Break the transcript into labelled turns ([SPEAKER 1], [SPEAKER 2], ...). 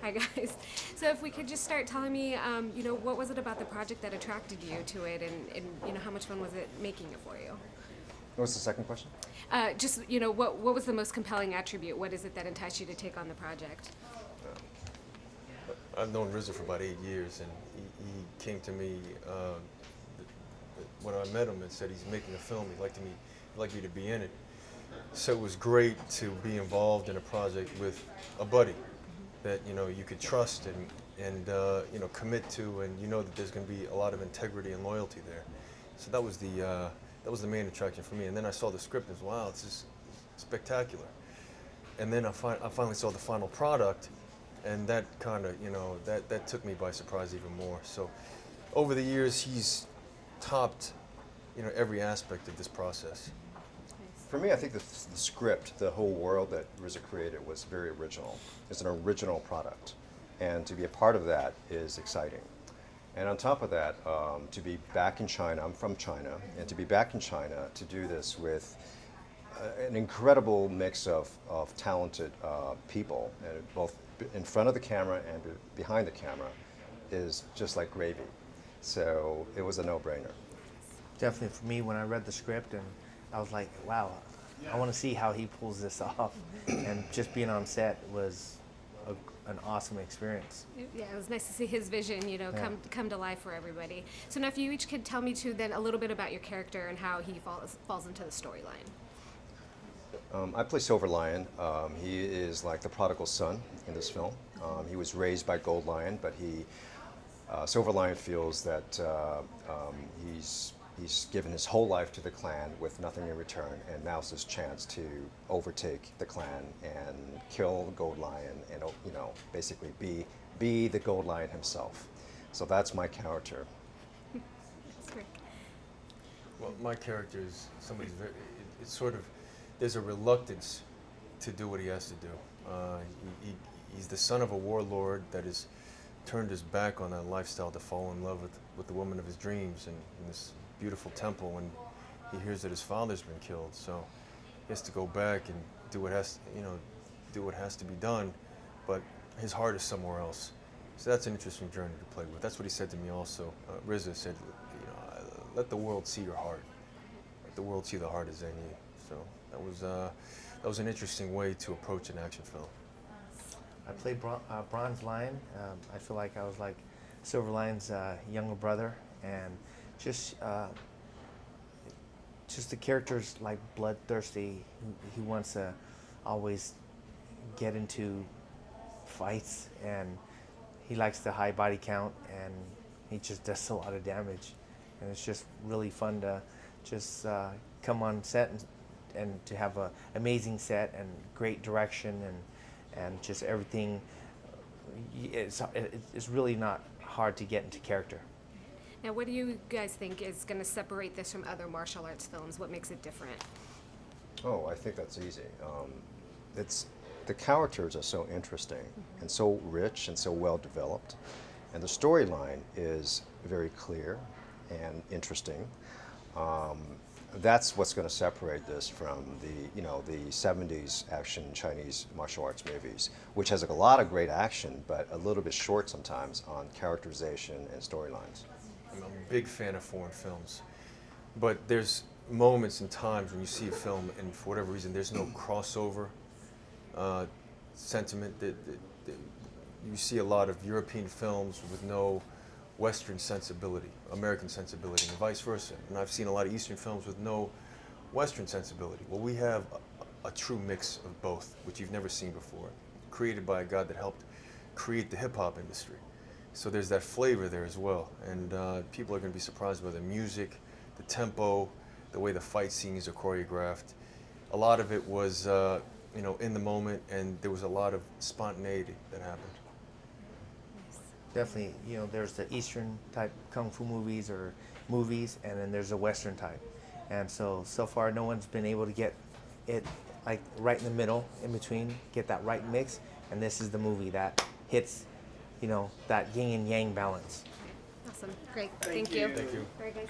[SPEAKER 1] Hi guys. So if we could just start telling me, what was it about the project that attracted you to it, and how much fun was it making it for you?
[SPEAKER 2] What was the second question?
[SPEAKER 1] What was the most compelling attribute? What is it that enticed you to take on the project?
[SPEAKER 3] I've known RZA for about 8 years, and he came to me when I met him and said he's making a film. He'd like me to be in it. So it was great to be involved in a project with a buddy that you could trust and commit to, and that there's going to be a lot of integrity and loyalty there. So that was the main attraction for me. And then I saw the script and was, wow, it's just spectacular. And then I finally saw the final product, and that kind of that took me by surprise even more. So over the years, he's topped every aspect of this process.
[SPEAKER 2] For me, I think the script, the whole world that RZA created was very original. It's an original product. And to be a part of that is exciting. And on top of that, to be back in China, I'm from China, and to be back in China to do this with an incredible mix of talented people, both in front of the camera and behind the camera, is just like gravy. So it was a no-brainer.
[SPEAKER 4] Definitely for me, when I read the script, and I was like, wow, I want to see how he pulls this off. And just being on set was an awesome experience.
[SPEAKER 1] Yeah, it was nice to see his vision, come to life for everybody. So now if you each could tell me too then a little bit about your character and how he falls into the storyline.
[SPEAKER 2] I play Silver Lion. He is like the prodigal son in this film. He was raised by Gold Lion, but Silver Lion feels that he's given his whole life to the clan with nothing in return, and now's his chance to overtake the clan and kill Gold Lion and basically be the Gold Lion himself. So that's my character.
[SPEAKER 1] That's great.
[SPEAKER 3] Well, my character is somebody's very. It's sort of there's a reluctance to do what he has to do. He's the son of a warlord that has turned his back on that lifestyle to fall in love with the woman of his dreams and in this beautiful temple when he hears that his father's been killed. So he has to go back and do what has to be done, but his heart is somewhere else. So that's an interesting journey to play with. That's what he said to me also. RZA said, let the world see your heart. Let the world see the heart as in you. So that was an interesting way to approach an action film.
[SPEAKER 4] I played Bronze Lion. I feel like I was like Silver Lion's younger brother, and just the character's like bloodthirsty. He wants to always get into fights, and he likes the high body count, and he just does a lot of damage. And it's just really fun to just come on set and to have an amazing set and great direction and just everything. It's really not hard to get into character.
[SPEAKER 1] Now, what do you guys think is going to separate this from other martial arts films? What makes it different?
[SPEAKER 2] Oh, I think that's easy. The characters are so interesting and so rich and so well developed, and the storyline is very clear and interesting. That's what's going to separate this from the 70s action Chinese martial arts movies, which has a lot of great action, but a little bit short sometimes on characterization and storylines.
[SPEAKER 3] I'm a big fan of foreign films, but there's moments and times when you see a film and for whatever reason there's no crossover sentiment. That you see a lot of European films with no Western sensibility, American sensibility, and vice versa. And I've seen a lot of Eastern films with no Western sensibility. Well, we have a true mix of both, which you've never seen before, created by a guy that helped create the hip-hop industry. So there's that flavor there as well, and people are going to be surprised by the music, the tempo, the way the fight scenes are choreographed. A lot of it was, in the moment, and there was a lot of spontaneity that happened.
[SPEAKER 4] Definitely, there's the Eastern type kung fu movies and then there's the Western type. And so far no one's been able to get it like right in the middle, in between, get that right mix. And this is the movie that hits, that yin and yang balance.
[SPEAKER 1] Awesome. Great. Thank you.
[SPEAKER 3] Thank you.
[SPEAKER 1] Very good.